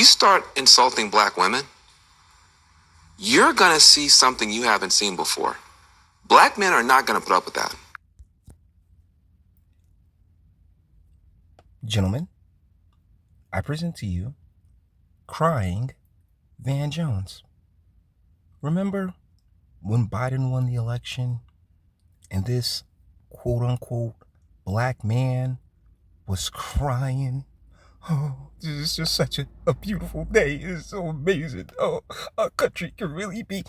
You start insulting black women, you're going to see something you haven't seen before. Black men are not going to put up with that. Gentlemen, I present to you Crying Van Jones. Remember when Biden won the election and this quote-unquote black man was crying? Oh, this is just such a beautiful day. It's so amazing. Oh, our country can really be.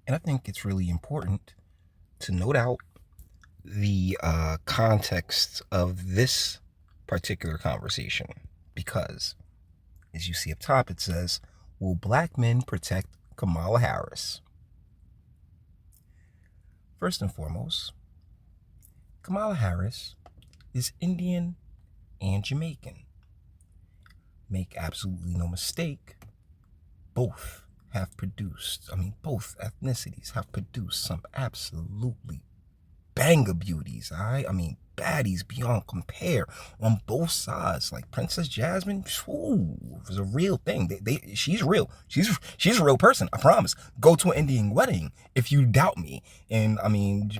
And I think it's really important to note out the context of this particular conversation, because as you see up top, it says, will black men protect Kamala Harris? First and foremost, Kamala Harris is Indian and Jamaican. Make absolutely no mistake, both ethnicities have produced some absolutely banger beauties, all right? I mean, baddies beyond compare on both sides. Like Princess Jasmine, ooh, was a real thing. She's real. She's a real person, I promise. Go to an Indian wedding if you doubt me. And I mean,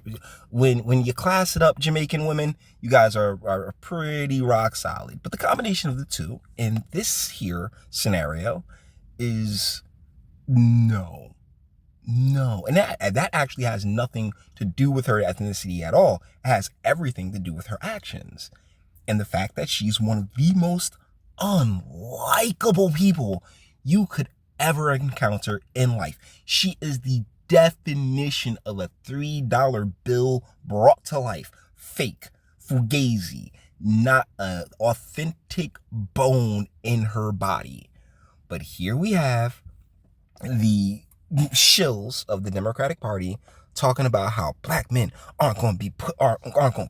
when you class it up, Jamaican women, you guys are pretty rock solid. But the combination of the two in this here scenario is no. And that actually has nothing to do with her ethnicity at all. It has everything to do with her actions. And the fact that she's one of the most unlikable people you could ever encounter in life. She is the definition of a $3 bill brought to life. Fake, fugazi, not an authentic bone in her body. But here we have the shills of the Democratic Party talking about how black men aren't going to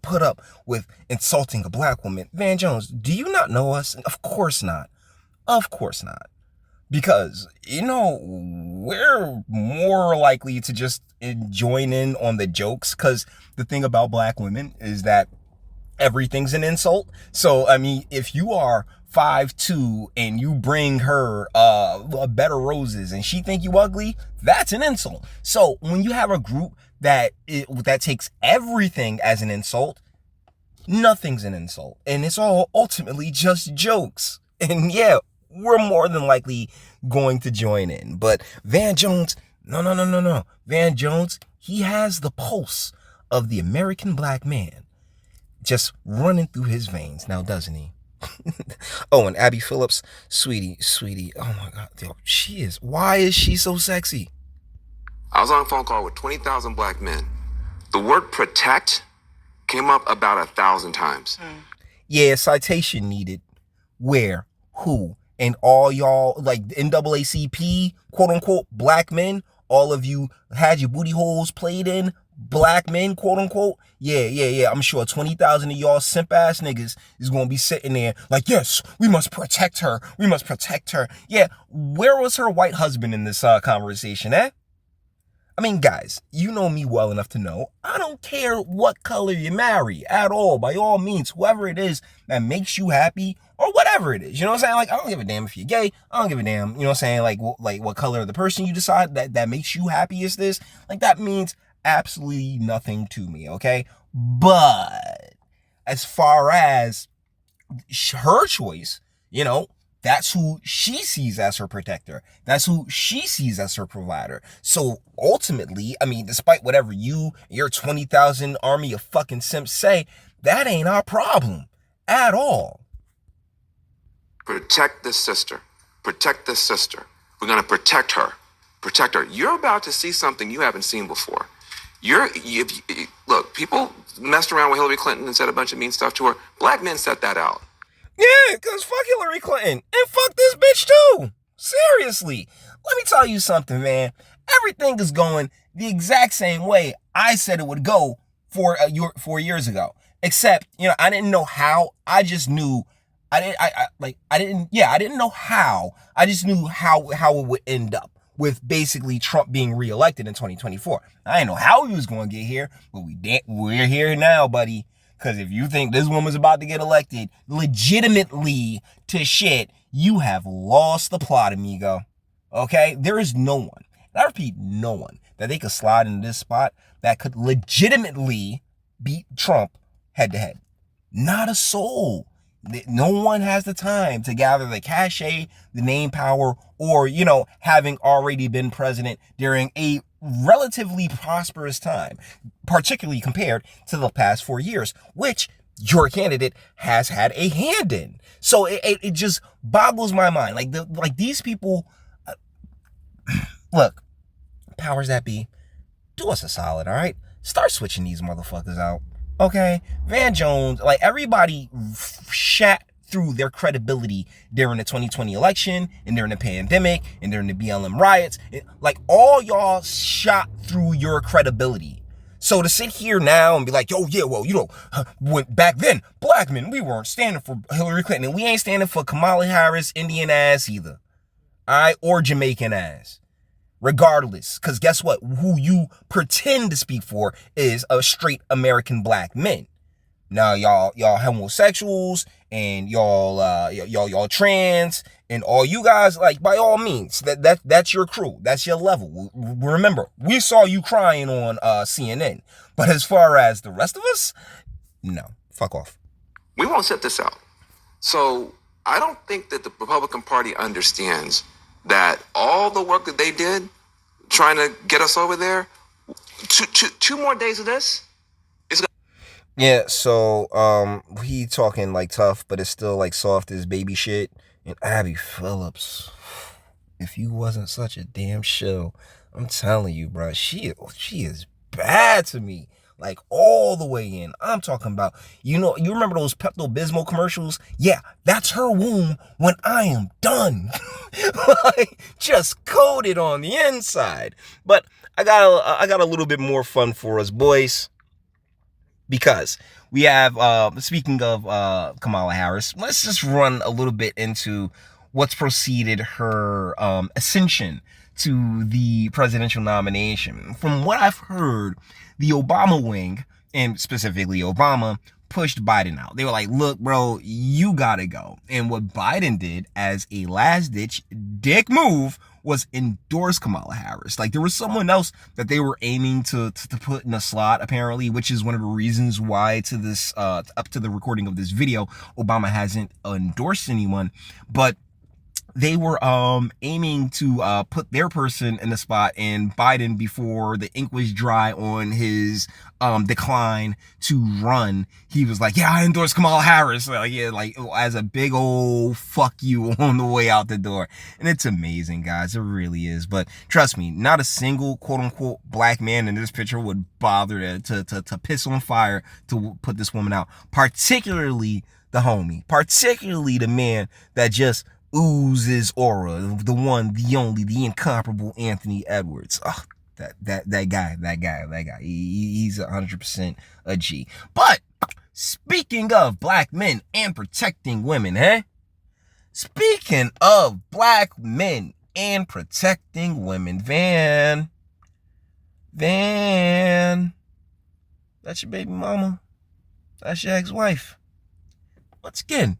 put up with insulting a black woman. Van Jones, do you not know us? Of course not. Of course not. Because, we're more likely to just join in on the jokes, because the thing about black women is that everything's an insult. So, I mean, if you are 5'2" and you bring her a bed of roses and she think you ugly, that's an insult. So when you have a group that takes everything as an insult, nothing's an insult, and it's all ultimately just jokes. And yeah, we're more than likely going to join in. But Van Jones, no. Van Jones, he has the pulse of the American black man just running through his veins now, doesn't he? Oh, and Abby Phillips, sweetie, oh my God, why is she so sexy? I was on a phone call with 20,000 black men. The word protect came up about 1,000 times. Yeah, citation needed. Where? Who? And all y'all, like NAACP, quote unquote, black men, all of you had your booty holes played in, black men, quote unquote. Yeah. I'm sure 20,000 of y'all simp ass niggas is going to be sitting there like, yes, we must protect her. Yeah. Where was her white husband in this conversation, eh? I mean, guys, you know me well enough to know I don't care what color you marry at all. By all means, whoever it is that makes you happy or whatever it is, you know what I'm saying? Like, I don't give a damn if you're gay. I don't give a damn, you know what I'm saying? Like what color of the person you decide that makes you happy is this. Like, that means absolutely nothing to me, okay? But as far as her choice, that's who she sees as her protector. That's who she sees as her provider. So ultimately, I mean, despite whatever your 20,000 army of fucking simps say, that ain't our problem at all. Protect this sister. We're going to protect her. You're about to see something you haven't seen before. Look, people messed around with Hillary Clinton and said a bunch of mean stuff to her. Black men set that out. Yeah, because fuck Hillary Clinton. And fuck this bitch too. Seriously. Let me tell you something, man. Everything is going the exact same way I said it would go 4 years ago. Except, I didn't know how. I just knew. I didn't know how. I just knew how it would end up with basically Trump being reelected in 2024. I didn't know how he was going to get here, but we're here now, buddy. Because if you think this woman's about to get elected legitimately to shit, you have lost the plot, amigo. Okay? There is no one, and I repeat, no one, that they could slide into this spot that could legitimately beat Trump head to head. Not a soul. No one has the time to gather the cachet, the name power, or, having already been president during a relatively prosperous time, particularly compared to the past 4 years, which your candidate has had a hand in. So it just boggles my mind. Like these people, look, powers that be, do us a solid, all right? Start switching these motherfuckers out. Okay, Van Jones, like everybody shat through their credibility during the 2020 election and during the pandemic and during the BLM riots. Like all y'all shot through your credibility. So to sit here now and be like, oh yeah, well, when back then, black men, we weren't standing for Hillary Clinton. And we ain't standing for Kamala Harris, Indian ass either. All right, or Jamaican ass. Regardless, because guess what? Who you pretend to speak for is a straight American black men. Now y'all homosexuals and y'all trans and all you guys, like, by all means, that's your crew, that's your level. Remember, we saw you crying on CNN, but as far as the rest of us, no, fuck off. We won't set this out. So I don't think that the Republican Party understands that all the work that they did trying to get us over there, two more days of this is gonna... Yeah, so he talking like tough, but it's still like soft as baby shit. And Abby Phillips, if you wasn't such a damn shill, I'm telling you, bro, she is bad to me. Like all the way in. I'm talking about, you remember those Pepto-Bismol commercials? Yeah, that's her womb when I am done. Like, just coated on the inside. But I got a little bit more fun for us, boys. Because we have, speaking of Kamala Harris, let's just run a little bit into what's preceded her ascension to the presidential nomination. From what I've heard, the Obama wing, and specifically Obama, pushed Biden out. They were like, look, bro, you gotta go. And what Biden did as a last-ditch dick move was endorse Kamala Harris. Like, there was someone else that they were aiming to put in a slot, apparently, which is one of the reasons why to this, up to the recording of this video, Obama hasn't endorsed anyone. But they were aiming to put their person in the spot, and Biden, before the ink was dry on his decline to run, he was like, yeah, I endorse Kamala Harris. Like, yeah, like as a big old fuck you on the way out the door. And it's amazing, guys. It really is. But trust me, not a single quote unquote black man in this picture would bother to piss on fire to put this woman out. Particularly the homie. Particularly the man that just oozes aura, the one, the only, the incomparable Anthony Edwards. Oh, that guy. He's 100% a G. But speaking of black men and protecting women, Speaking of black men and protecting women, Van, that's your baby mama. That's your ex-wife. Once again,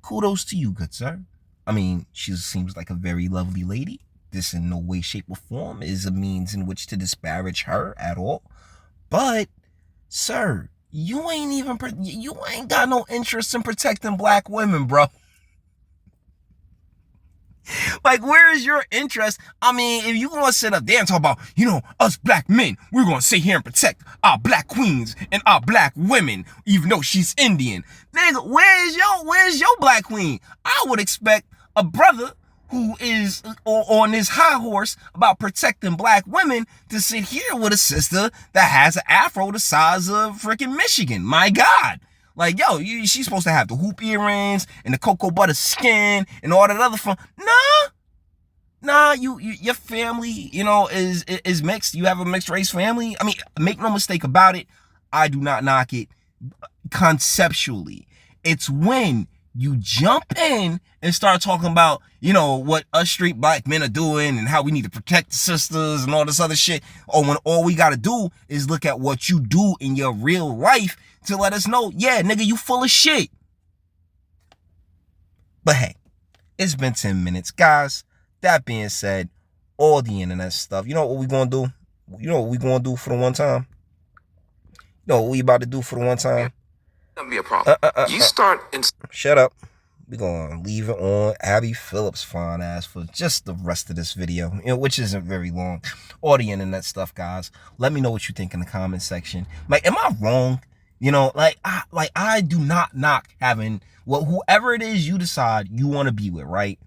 kudos to you, good sir. I mean, she seems like a very lovely lady. This in no way, shape, or form is a means in which to disparage her at all. But, sir, you ain't got no interest in protecting black women, bro. Like, where is your interest? I mean, if you want to sit up there and talk about, us black men, we're going to sit here and protect our black queens and our black women, even though she's Indian. Nigga, where's your black queen? I would expect a brother who is on this high horse about protecting black women to sit here with a sister that has an afro the size of freaking Michigan. My God. Like, yo, she's supposed to have the hoop earrings and the cocoa butter skin and all that other fun. Nah, your family, is mixed. You have a mixed race family. I mean, make no mistake about it. I do not knock it conceptually. It's when you jump in and start talking about, you know, what us straight black men are doing and how we need to protect the sisters and all this other shit. Or when all we gotta do is look at what you do in your real life to let us know, yeah, nigga, you full of shit. But hey, it's been 10 minutes. Guys, that being said, all the internet stuff, you know what we gonna do? You know what we gonna do for the one time? You know what we about to do for the one time? Gonna be a problem. You start in. Shut up. We're gonna leave it on Abby Phillips' fine ass for just the rest of this video, you know, which isn't very long. All the internet stuff, guys. Let me know what you think in the comment section. Like, am I wrong? You know, I do not knock having, well, whoever it is you decide you want to be with, right?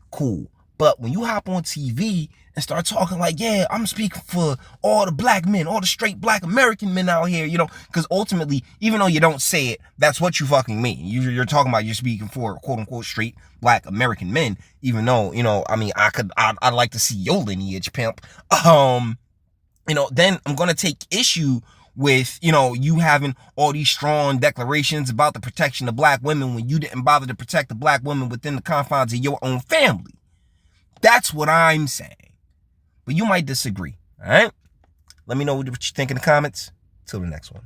Cool. But when you hop on TV and start talking like, yeah, I'm speaking for all the black men, all the straight black American men out here, you know, because ultimately, even though you don't say it, that's what you fucking mean. You're talking about you're speaking for quote unquote straight black American men, even though, you know, I mean, I'd like to see your lineage, pimp. You know, then I'm going to take issue with, you know, you having all these strong declarations about the protection of black women when you didn't bother to protect the black women within the confines of your own family. That's what I'm saying. But you might disagree, all right? Let me know what you think in the comments. Till the next one.